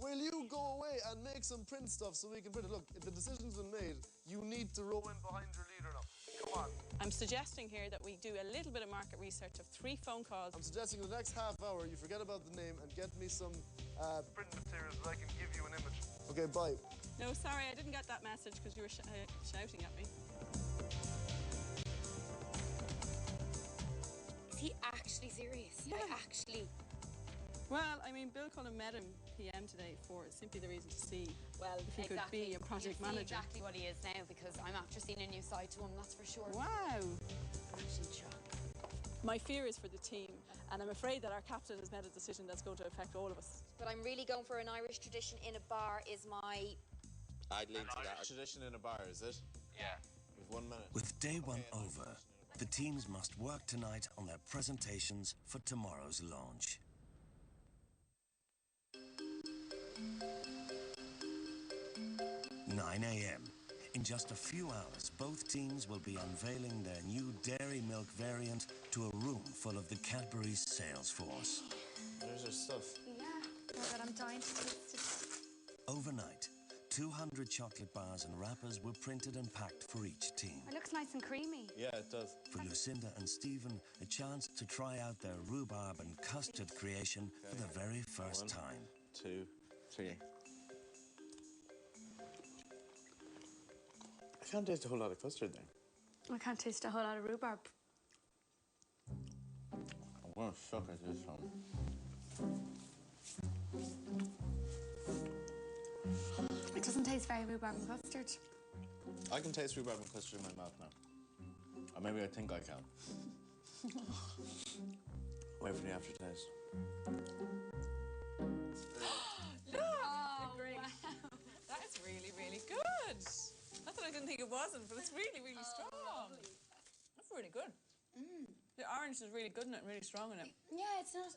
Will you go away and make some print stuff so we can print it? Look, if the decision's been made, you need to row in behind your leader now. Come on. I'm suggesting here that we do a little bit of market research of 3 phone calls. I'm suggesting in the next half hour you forget about the name and get me some print materials that I can give you an image. Okay, bye. No, sorry, I didn't get that message because you were shouting at me. Is he actually serious? Yeah. Like, actually? Well, I mean, Bill Cullen met him PM today for simply the reason to see if he could be a project manager. Exactly what he is now, because I'm after seeing a new side to him, that's for sure. Wow. I'm in shock. My fear is for the team, and I'm afraid that our captain has made a decision that's going to affect all of us. But I'm really going for an Irish tradition in a bar is my... I'd lean to that. Tradition in a bar, is it? Yeah. With 1 minute. With day one over, the teams must work tonight on their presentations for tomorrow's launch. 9 a.m. In just a few hours, both teams will be unveiling their new dairy milk variant to a room full of the Cadbury's sales force. There's our stuff. Yeah. Oh, God, I'm dying to taste it. Overnight, 200 chocolate bars and wrappers were printed and packed for each team. It looks nice and creamy. Yeah, it does. For Lucinda and Stephen, a chance to try out their rhubarb and custard creation for the very first time. 1, 2, 3. I can't taste a whole lot of custard there. I can't taste a whole lot of rhubarb. I'm gonna suck at this one. It doesn't taste very rhubarb and custard. I can taste rhubarb and custard in my mouth now. Or maybe I think I can. Wait for the aftertaste. Oh, great. Wow. That is really, really good. Not that I didn't think it wasn't, but it's really, really strong. Lovely. That's really good. The orange is really good in it, really strong in it. Yeah, it's not...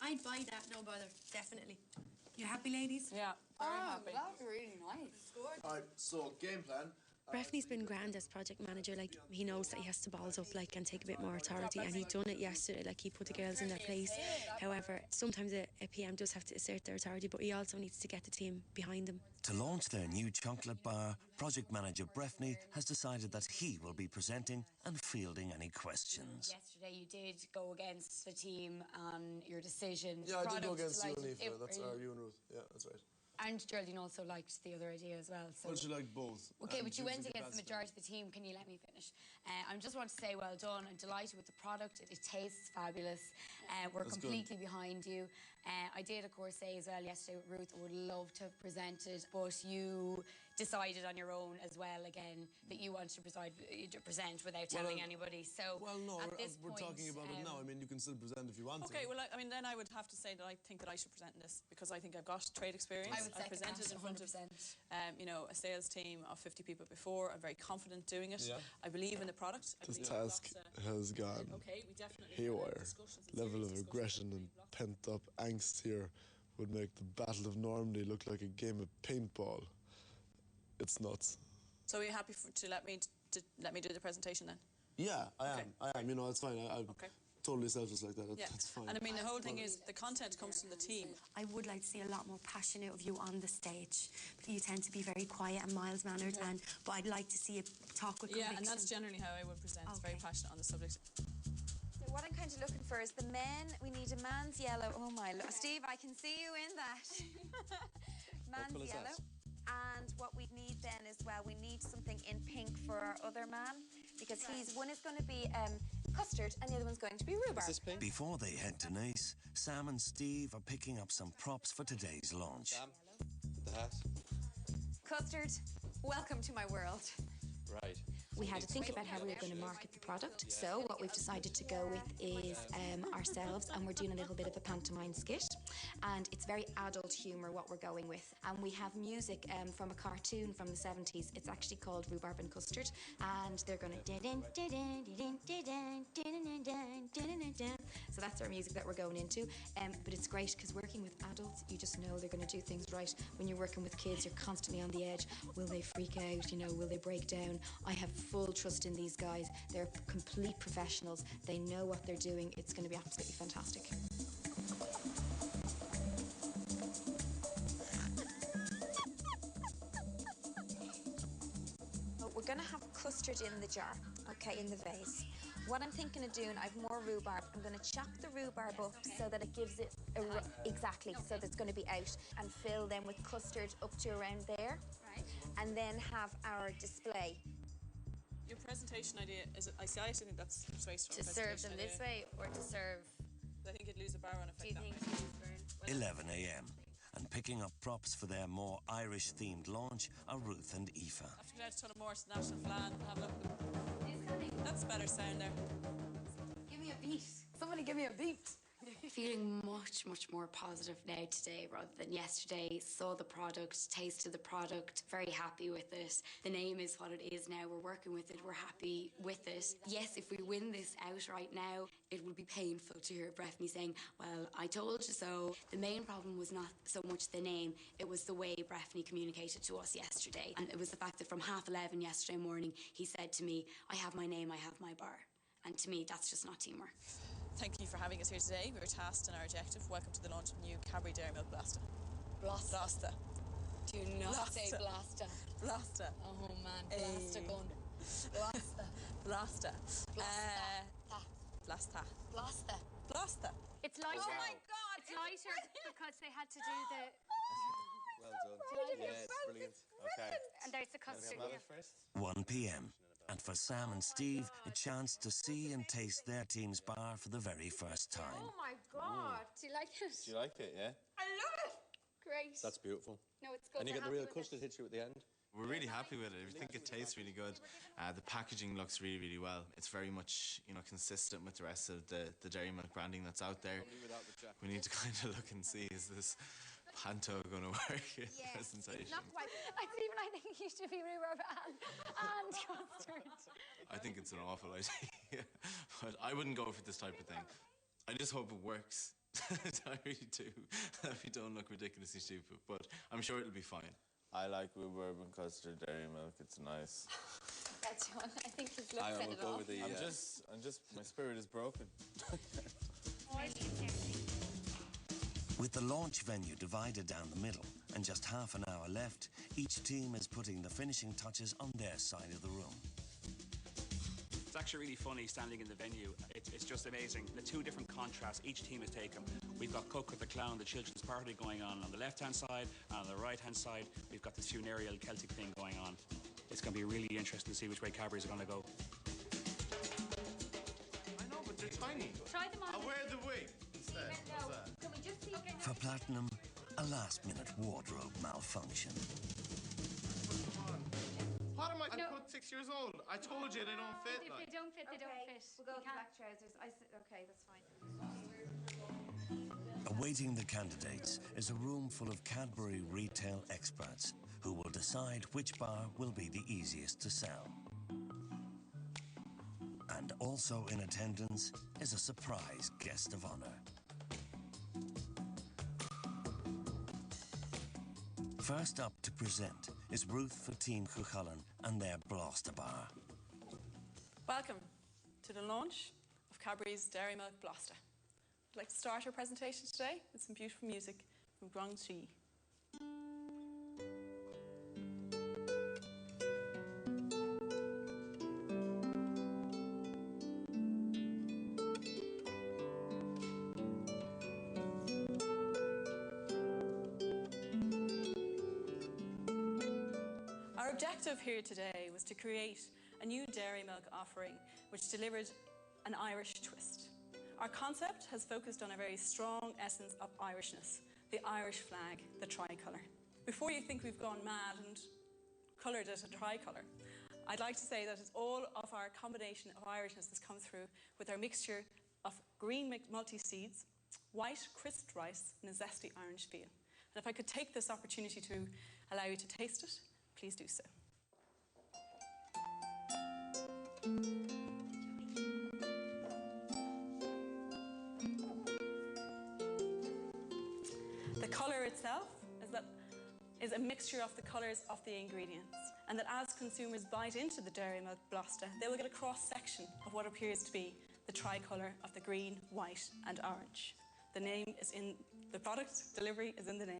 I'd buy that, no bother, definitely. You happy, ladies? Yeah, very happy. That's really nice. All right, so game plan. Breffny's been grand as project manager, like, he knows that he has to balls up, like, and take a bit more authority, and he done it yesterday, like, he put the girls in their place. However, sometimes a PM does have to assert their authority, but he also needs to get the team behind him. To launch their new chocolate bar, project manager Breffny has decided that he will be presenting and fielding any questions. Yesterday you did go against the team on your decision. Yeah, I did go against you and Aoiffe. That's you and Ruth. Yeah, that's right. And Geraldine also liked the other idea as well. So. Well, she liked both. Okay, but you went against the majority of the team. Can you let me finish? I just want to say well done. I'm delighted with the product. It tastes fabulous. We're completely behind you. I did, of course, say as well yesterday with Ruth, I would love to have presented, but you decided on your own as well, again, that you wanted to present without telling anybody. So, well, no, at this we're point, talking about it now. I mean, you can still present if you want to. Okay, well, I mean, then I would have to say that I think that I should present this because I think I've got trade experience. I've presented in front of, you know, a sales team of 50 people before. I'm very confident doing it. Yeah. I believe in the product. This task has gone haywire. Level of aggression and pent-up angst here would make the Battle of Normandy look like a game of paintball. It's nuts. So are you happy to let me do the presentation then? Yeah, I am. You know, it's fine. I'm totally selfless like that. That's fine. And I mean, the whole thing is the content comes from the team. I would like to see a lot more passion out of you on the stage. You tend to be very quiet and mild-mannered, but I'd like to see you talk with conviction. Yeah, and that's generally how I would present. It's very passionate on the subject. So what I'm kind of looking for is the men. We need a man's yellow. Oh my, Steve, I can see you in that. Man's yellow. And what we need then as well, we need something in pink for our other man, because one is going to be custard and the other one's going to be rhubarb. Before they head to Nice, Sam and Steve are picking up some props for today's launch. Sam, the hat. Custard, welcome to my world. Right. We had to think about how we were going to market the product. So what we've decided to go with is ourselves, and we're doing a little bit of a pantomime skit. And it's very adult humour what we're going with. And we have music from a cartoon from the 70s. It's actually called Rhubarb and Custard. And they're going to... So that's our music that we're going into. But it's great because working with adults, you just know they're going to do things right. When you're working with kids, you're constantly on the edge. Will they freak out? You know, will they break down? I have full trust in these guys. They're complete professionals. They know what they're doing. It's going to be absolutely fantastic. going to have custard in the jar, okay, in the vase. What I'm thinking of doing, I have more rhubarb. I'm going to chop the rhubarb up so that it gives it exactly, so that it's going to be out, and fill them with custard up to around there. Right. And then have our display. Your presentation idea is, I think that's very strong. To serve them this way or to serve? I think you'd lose a bar on effect. Do you think? 11 a.m. and picking up props for their more Irish-themed launch are Ruth and Aoiffe. After going out to Tullamore to the National Flan and have a look at them. That's better sound there. Give me a beat. Somebody give me a beat. Feeling much, much more positive now today rather than yesterday. Saw the product, tasted the product, very happy with it. The name is what it is now. We're working with it. We're happy with it. Yes, if we win this outright now, it would be painful to hear Breffny saying, well, I told you so. The main problem was not so much the name, it was the way Breffny communicated to us yesterday. And it was the fact that from 11:30 yesterday morning, he said to me, I have my name, I have my bar. And to me, that's just not teamwork. Thank you for having us here today. We were tasked in our objective. Welcome to the launch of new Cadbury Dairy Milk Blasta. Blasta. Do not say Blasta. Blasta. Oh man, Blasta gun. Blasta. Blasta. Blasta. Blasta. Blasta. Blasta. It's lighter. Oh my God! It's lighter because they had to do the... Well done. Yeah, it's brilliant. Okay. And there's the custard Smell here. it first. 1 p.m. and for Sam and Steve, a chance to see and taste their team's bar for the very first time. Oh my God. Do you like it? Do you like it, yeah? I love it. Great. That's beautiful. No, it's good. And you get the real custard hit you at the end. We're really happy with it. We think it tastes really good. The packaging looks really, really well. It's very much, consistent with the rest of the dairy milk branding that's out there. We need to kind of look and see, is this panto going to work in presentation? Not quite. I think you should be rhubarb and custard. I think it's an awful idea, but I wouldn't go for this type of thing. I just hope it works. I really do. We don't look ridiculously stupid, but I'm sure it'll be fine. I like rhubarb and custard dairy milk. It's nice. That's one. I think his look set it off. I'm just, my spirit is broken. With the launch venue divided down the middle and just half an hour left, each team is putting the finishing touches on their side of the room. It's actually really funny standing in the venue. It's just amazing. The two different contrasts each team has taken. We've got Cook with the Clown, the children's party going on the left-hand side, and on the right-hand side, we've got this funereal Celtic thing going on. It's going to be really interesting to see which way Cadbury's are going to go. I know, but they're tiny. Try them on. I'll wear the wig instead. How's that? Can we just see? For Platinum, a last-minute wardrobe malfunction. What am I? I'm 6 years old. I told you they don't fit. If they don't fit, they don't fit. We'll go with the black trousers. Okay, that's fine. Awaiting the candidates is a room full of Cadbury retail experts who will decide which bar will be the easiest to sell. And also in attendance is a surprise guest of honor. First up to present is Ruth for Team Cullen and their Blaster bar. Welcome to the launch of Cadbury's Dairy Milk Blaster. I'd like to start our presentation today with some beautiful music from Guangxi. Our objective here today was to create a new dairy milk offering which delivered an Irish twist. Our concept has focused on a very strong essence of Irishness, the Irish flag, the tricolour. Before you think we've gone mad and coloured it a tricolour, I'd like to say that it's all of our combination of Irishness has come through with our mixture of green multi-seeds, white crisped rice and a zesty orange peel. And if I could take this opportunity to allow you to taste it, please do so. The colour itself is a mixture of the colours of the ingredients, and that as consumers bite into the Dairy Milk Blaster, they will get a cross-section of what appears to be the tricolour of the green, white and orange. The name is in the product, delivery is in the name.